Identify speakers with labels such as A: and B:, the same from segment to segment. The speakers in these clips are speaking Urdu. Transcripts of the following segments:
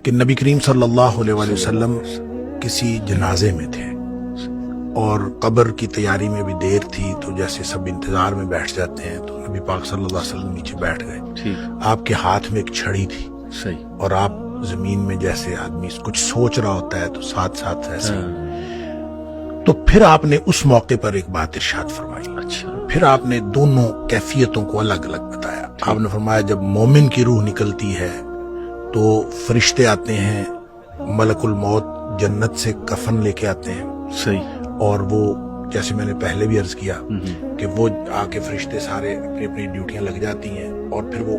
A: کہ نبی کریم صلی اللہ علیہ وآلہ وسلم کسی جنازے میں تھے اور قبر کی تیاری میں بھی دیر تھی، تو جیسے سب انتظار میں بیٹھ جاتے ہیں تو نبی پاک صلی اللہ علیہ وسلم نیچے بیٹھ گئے. آپ کے ہاتھ میں ایک چھڑی تھی اور آپ زمین میں جیسے آدمی کچھ سوچ رہا ہوتا ہے تو ساتھ ساتھ ایسے. تو پھر آپ نے اس موقع پر ایک بات ارشاد فرمائی. پھر آپ نے دونوں کیفیتوں کو الگ الگ بتایا. آپ نے فرمایا جب مومن کی روح نکلتی ہے تو فرشتے آتے ہیں، ملک الموت جنت سے کفن لے کے آتے ہیں، اور وہ جیسے میں نے پہلے بھی عرض کیا کہ وہ آ کے فرشتے سارے اپنی اپنی ڈیوٹیاں لگ جاتی ہیں، اور پھر وہ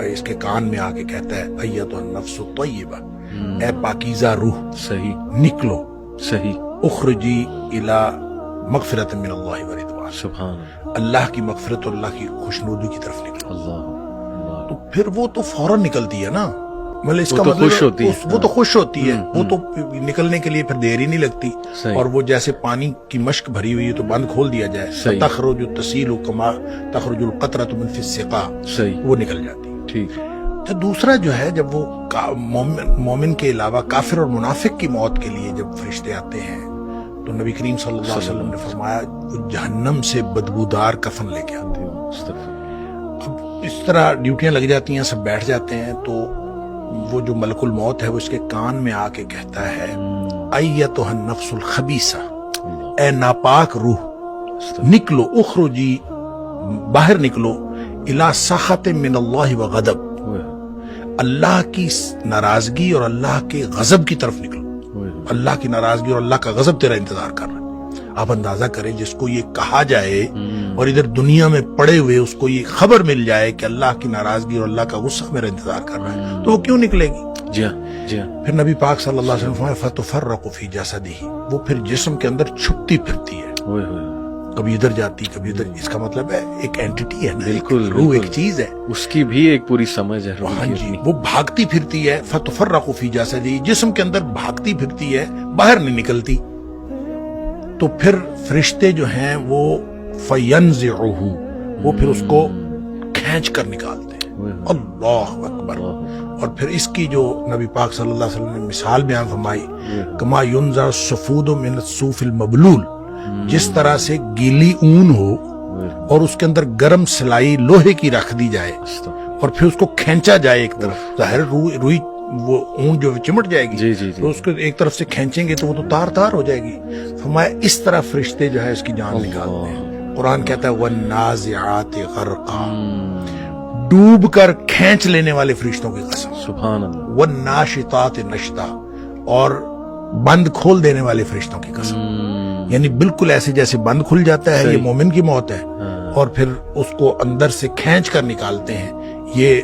A: اس کے کان میں آ کے کہتا ہے ایتھا النفس الطیبہ، اے پاکیزہ روح نکلو، اخرجی الی مغفرۃ من اللہ ورضوان، سبحان اللہ کی مغفرت اور اللہ کی خوشنودی کی طرف نکلو. تو پھر وہ تو فوراً نکلتی ہے نا، مطلب اس کا مطلب وہ تو خوش ہوتی ہے، وہ تو نکلنے کے لیے پھر دیر ہی نہیں لگتی. اور وہ جیسے پانی کی مشک بھری ہوئی ہے تو بند کھول دیا جائے، تخرج تسیل کما تخرج القطرۃ من فی السقا، وہ نکل جاتی. تو دوسرا جو ہے جب وہ مومن کے علاوہ کافر اور منافق کی موت کے لیے جب فرشتے آتے ہیں تو نبی کریم صلی اللہ علیہ وسلم نے فرمایا وہ جہنم سے بدبودار کفن لے کے آتے ہیں. اب اس طرح ڈیوٹیاں لگ جاتی ہیں، سب بیٹھ جاتے ہیں، تو وہ جو ملک الموت ہے وہ اس کے کان میں آ کے کہتا ہے ایتھا النفس الخبیثہ، اے ناپاک روح نکلو، اخرجی باہر نکلو، الی سخط من اللہ وغضب، اللہ کی ناراضگی اور اللہ کے غضب کی طرف نکلو. اللہ کی ناراضگی اور اللہ کا غضب تیرا انتظار کر رہا ہے. آپ اندازہ کریں جس کو یہ کہا جائے اور ادھر دنیا میں پڑے ہوئے اس کو یہ خبر مل جائے کہ اللہ کی ناراضگی اور اللہ کا غصہ میرا انتظار کر رہا ہے، تو وہ کیوں نکلے گی؟ جی پھر نبی پاک صلی اللہ علیہ وسلم فرمایا فتفرق فی جسدہ، وہ پھر جسم کے اندر چھپتی پھرتی ہے، کبھی ادھر جاتی کبھی ادھر. اس کا مطلب ہے ایک اینٹیٹی ہے، بالکل روح ایک چیز ہے، اس کی بھی ایک پوری سمجھ ہے. ہاں جی، وہ بھاگتی پھرتی ہے. فتفرق فی جسدہ، جسم کے اندر بھاگتی پھرتی ہے، باہر نہیں نکلتی. تو پھر فرشتے جو ہیں وہ فینزعہ، وہ پھر اس کو کھینچ کر نکالتے ہیں. اللہ اکبر. اور پھر اس کی جو نبی پاک صلی اللہ علیہ وسلم نے مثال بیان فرمائی، کما ینزع الصفود من الصوف المبلول، جس طرح سے گیلی اون ہو اور اس کے اندر گرم سلائی لوہے کی رکھ دی جائے اور پھر اس کو کھینچا جائے ایک طرف، ظاہر روئی وہ اون جو چمٹ جائے گی، تو اس کو ایک طرف سے کھینچیں گے تو وہ تو تار تار ہو جائے گی. فرمایا اس طرح فرشتے جو ہے اس کی جان نکالتے ہیں. قرآن کہتا ہے وَالنَّازِعَاتِ غَرْقًا، ڈوب کر کھینچ لینے والے فرشتوں کی قسم، سبحان اللہ. وَالنَّاشِطَاتِ نَشْطًا، اور بند کھول دینے والے فرشتوں کی قسم. یعنی بالکل ایسے جیسے بند کھل جاتا ہے، یہ مومن کی موت ہے، اور پھر اس کو اندر سے کھینچ کر نکالتے ہیں، یہ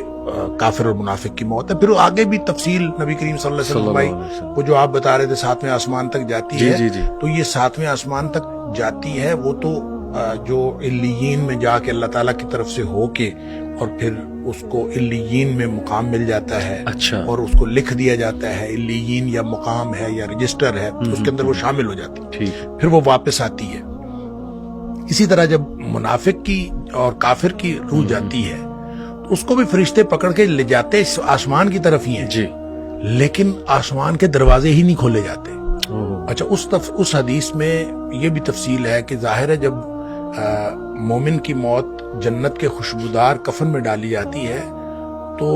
A: کافر اور منافق کی موت ہے. پھر آگے بھی تفصیل نبی کریم صلی اللہ علیہ وسلم بھائی وہ جو آپ بتا رہے تھے ساتویں آسمان تک جاتی ہے، تو یہ ساتویں آسمان تک جاتی ہے، وہ تو جو علیین میں جا کے اللہ تعالیٰ کی طرف سے ہو کے اور پھر اس کو علیین میں مقام مل جاتا ہے، اور اس کو لکھ دیا جاتا ہے علیین یا مقام ہے یا رجسٹر ہے، اس کے اندر وہ شامل ہو جاتی ہے، پھر وہ واپس آتی ہے. اسی طرح جب منافق کی اور کافر کی روح جاتی ہے اس کو بھی فرشتے پکڑ کے لے جاتے آسمان کی طرف ہی ہیں، لیکن آسمان کے دروازے ہی نہیں کھولے جاتے. اچھا، اس حدیث میں یہ بھی تفصیل ہے کہ ظاہر ہے جب مومن کی موت جنت کے خوشبودار کفن میں ڈالی جاتی ہے تو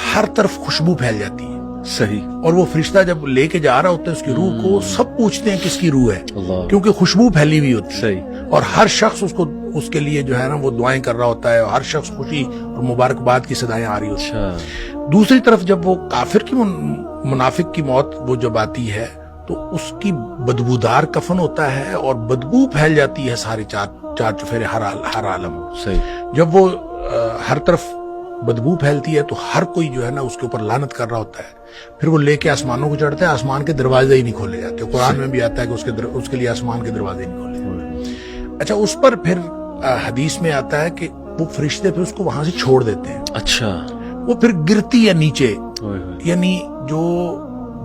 A: ہر طرف خوشبو پھیل جاتی ہے. صحیح. اور وہ فرشتہ جب لے کے جا رہا ہوتا ہے اس کی روح کو، سب پوچھتے ہیں کس کی روح ہے، کیونکہ خوشبو پھیلی ہوئی ہوتی ہے. صحیح. اور ہر شخص اس کے لیے جو ہے نا وہ دعائیں کر رہا ہوتا ہے، اور ہر شخص خوشی اور مبارکباد کی صدائیں آ رہی ہوتی ہیں. دوسری طرف جب وہ کافر کی منافق کی موت وہ جب آتی ہے تو اس کی بدبودار کفن ہوتا ہے اور بدبو پھیل جاتی ہے سارے چار چفیرے ہر عالم. صحیح. جب وہ ہر طرف بدبو پھیلتی ہے تو ہر کوئی جو ہے نا اس کے اوپر لعنت کر رہا ہوتا ہے. پھر وہ لے کے آسمانوں کو چڑھتا ہے، آسمان کے دروازے ہی نہیں کھولے جاتے. قرآن میں بھی آتا ہے کہ اس کے لیے آسمان کے دروازے ہی نہیں کھولے جاتے. اچھا، اس پر پھر حدیث میں آتا ہے کہ وہ فرشتے پھر اس کو وہاں سے چھوڑ دیتے ہیں. اچھا. وہ پھر گرتی ہے نیچے، یعنی جو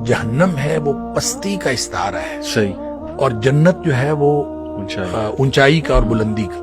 A: جہنم ہے وہ پستی کا استعارہ ہے. صحیح. اور جنت جو ہے وہ اونچائی کا اور بلندی کا.